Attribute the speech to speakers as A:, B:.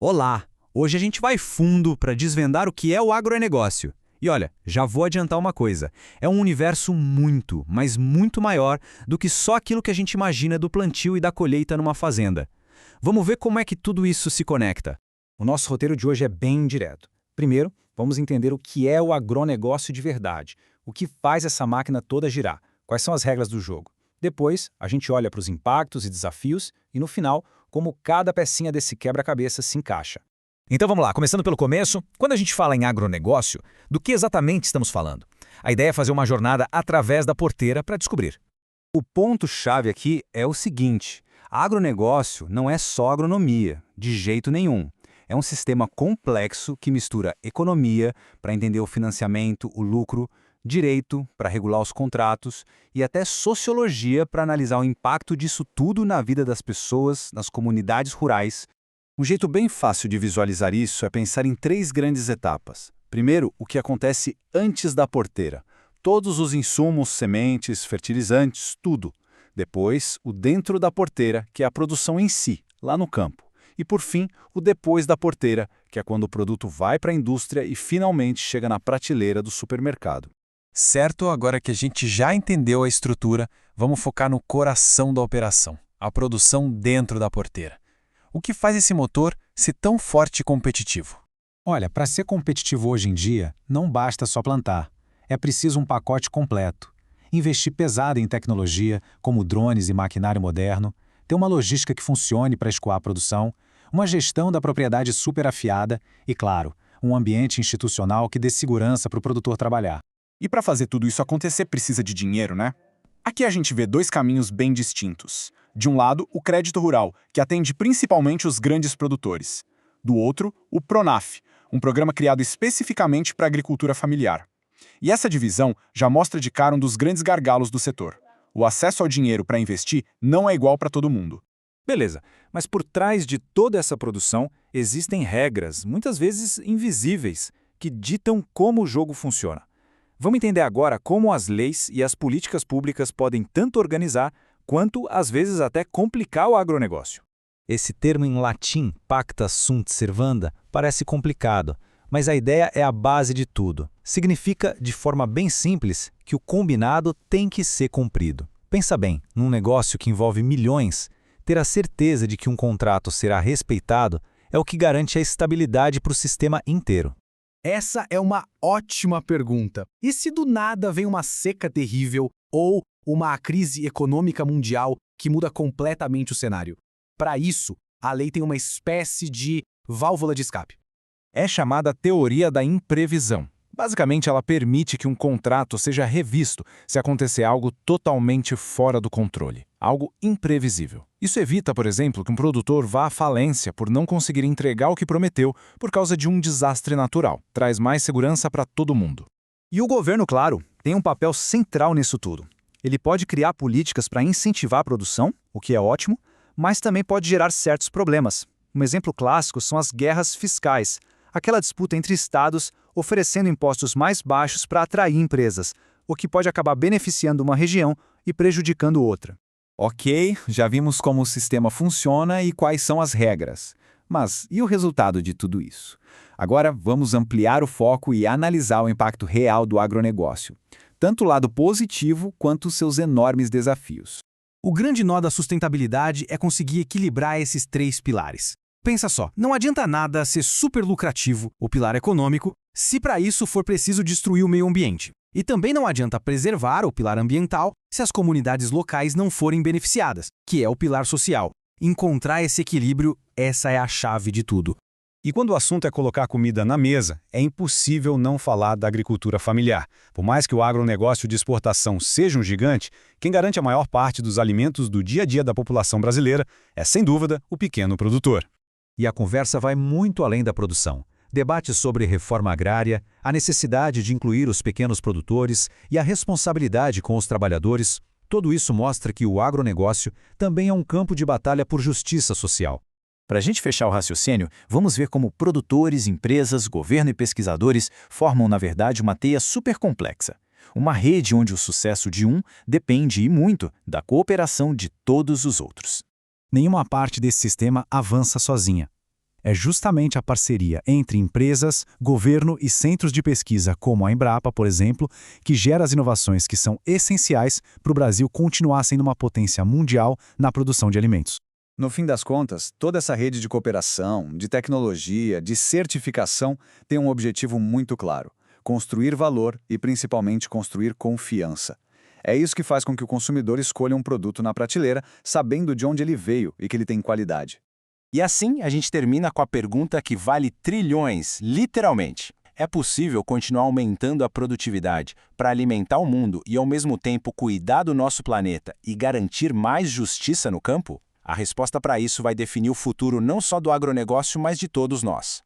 A: Olá! Hoje a gente vai fundo para desvendar o que é o agronegócio. E olha, já vou adiantar uma coisa: é um universo muito, mas muito maior do que só aquilo que a gente imagina do plantio e da colheita numa fazenda. Vamos ver como é que tudo isso se conecta.
B: O nosso roteiro de hoje é bem direto. Primeiro, vamos entender o que é o agronegócio de verdade, o que faz essa máquina toda girar, quais são as regras do jogo. Depois, a gente olha para os impactos e desafios e, no final, como cada pecinha desse quebra-cabeça se encaixa.
C: Então vamos lá, começando pelo começo, quando a gente fala em agronegócio, do que exatamente estamos falando? A ideia é fazer uma jornada através da porteira para descobrir.
B: O ponto-chave aqui é o seguinte: agronegócio não é só agronomia, de jeito nenhum. É um sistema complexo que mistura economia para entender o financiamento, o lucro, direito para regular os contratos e até sociologia para analisar o impacto disso tudo na vida das pessoas, nas comunidades rurais. Um jeito bem fácil de visualizar isso é pensar em três grandes etapas. Primeiro, o que acontece antes da porteira. Todos os insumos, sementes, fertilizantes, tudo. Depois, o dentro da porteira, que é a produção em si, lá no campo. E por fim, o depois da porteira, que é quando o produto vai para a indústria e finalmente chega na prateleira do supermercado.
D: Certo, agora que a gente já entendeu a estrutura, vamos focar no coração da operação, a produção dentro da porteira. O que faz esse motor ser tão forte e competitivo?
B: Olha, para ser competitivo hoje em dia, não basta só plantar. É preciso um pacote completo. Investir pesado em tecnologia, como drones e maquinário moderno, ter uma logística que funcione para escoar a produção, uma gestão da propriedade super afiada e, claro, um ambiente institucional que dê segurança para o produtor trabalhar.
E: E para fazer tudo isso acontecer precisa de dinheiro, né? Aqui a gente vê dois caminhos bem distintos. De um lado, o crédito rural, que atende principalmente os grandes produtores. Do outro, o Pronaf, um programa criado especificamente para a agricultura familiar. E essa divisão já mostra de cara um dos grandes gargalos do setor. O acesso ao dinheiro para investir não é igual para todo mundo.
F: Beleza, mas por trás de toda essa produção existem regras, muitas vezes invisíveis, que ditam como o jogo funciona. Vamos entender agora como as leis e as políticas públicas podem tanto organizar quanto, às vezes, até complicar o agronegócio.
A: Esse termo em latim, pacta sunt servanda, parece complicado, mas a ideia é a base de tudo. Significa, de forma bem simples, que o combinado tem que ser cumprido. Pensa bem, num negócio que envolve milhões, ter a certeza de que um contrato será respeitado é o que garante a estabilidade para o sistema inteiro.
G: Essa é uma ótima pergunta. E se do nada vem uma seca terrível ou uma crise econômica mundial que muda completamente o cenário? Para isso, a lei tem uma espécie de válvula de escape.
E: É chamada teoria da imprevisão. Basicamente, ela permite que um contrato seja revisto se acontecer algo totalmente fora do controle, algo imprevisível. Isso evita, por exemplo, que um produtor vá à falência por não conseguir entregar o que prometeu por causa de um desastre natural. Traz mais segurança para todo mundo.
B: E o governo, claro, tem um papel central nisso tudo. Ele pode criar políticas para incentivar a produção, o que é ótimo, mas também pode gerar certos problemas. Um exemplo clássico são as guerras fiscais, aquela disputa entre estados oferecendo impostos mais baixos para atrair empresas, o que pode acabar beneficiando uma região e prejudicando outra.
E: Ok, já vimos como o sistema funciona e quais são as regras. Mas e o resultado de tudo isso? Agora vamos ampliar o foco e analisar o impacto real do agronegócio, tanto o lado positivo quanto os seus enormes desafios.
G: O grande nó da sustentabilidade é conseguir equilibrar esses três pilares. Pensa só, não adianta nada ser super lucrativo, o pilar econômico, se para isso for preciso destruir o meio ambiente. E também não adianta preservar o pilar ambiental se as comunidades locais não forem beneficiadas, que é o pilar social. Encontrar esse equilíbrio, essa é a chave de tudo.
B: E quando o assunto é colocar comida na mesa, é impossível não falar da agricultura familiar. Por mais que o agronegócio de exportação seja um gigante, quem garante a maior parte dos alimentos do dia a dia da população brasileira é, sem dúvida, o pequeno produtor.
A: E a conversa vai muito além da produção. Debates sobre reforma agrária, a necessidade de incluir os pequenos produtores e a responsabilidade com os trabalhadores, tudo isso mostra que o agronegócio também é um campo de batalha por justiça social.
H: Para a gente fechar o raciocínio, vamos ver como produtores, empresas, governo e pesquisadores formam, na verdade, uma teia super complexa. Uma rede onde o sucesso de um depende, e muito, da cooperação de todos os outros.
B: Nenhuma parte desse sistema avança sozinha.
A: É justamente a parceria entre empresas, governo e centros de pesquisa, como a Embrapa, por exemplo, que gera as inovações que são essenciais para o Brasil continuar sendo uma potência mundial na produção de alimentos.
F: No fim das contas, toda essa rede de cooperação, de tecnologia, de certificação tem um objetivo muito claro: construir valor e, principalmente, construir confiança. É isso que faz com que o consumidor escolha um produto na prateleira, sabendo de onde ele veio e que ele tem qualidade.
B: E assim a gente termina com a pergunta que vale trilhões, literalmente. É possível continuar aumentando a produtividade para alimentar o mundo e, ao mesmo tempo, cuidar do nosso planeta e garantir mais justiça no campo? A resposta para isso vai definir o futuro não só do agronegócio, mas de todos nós.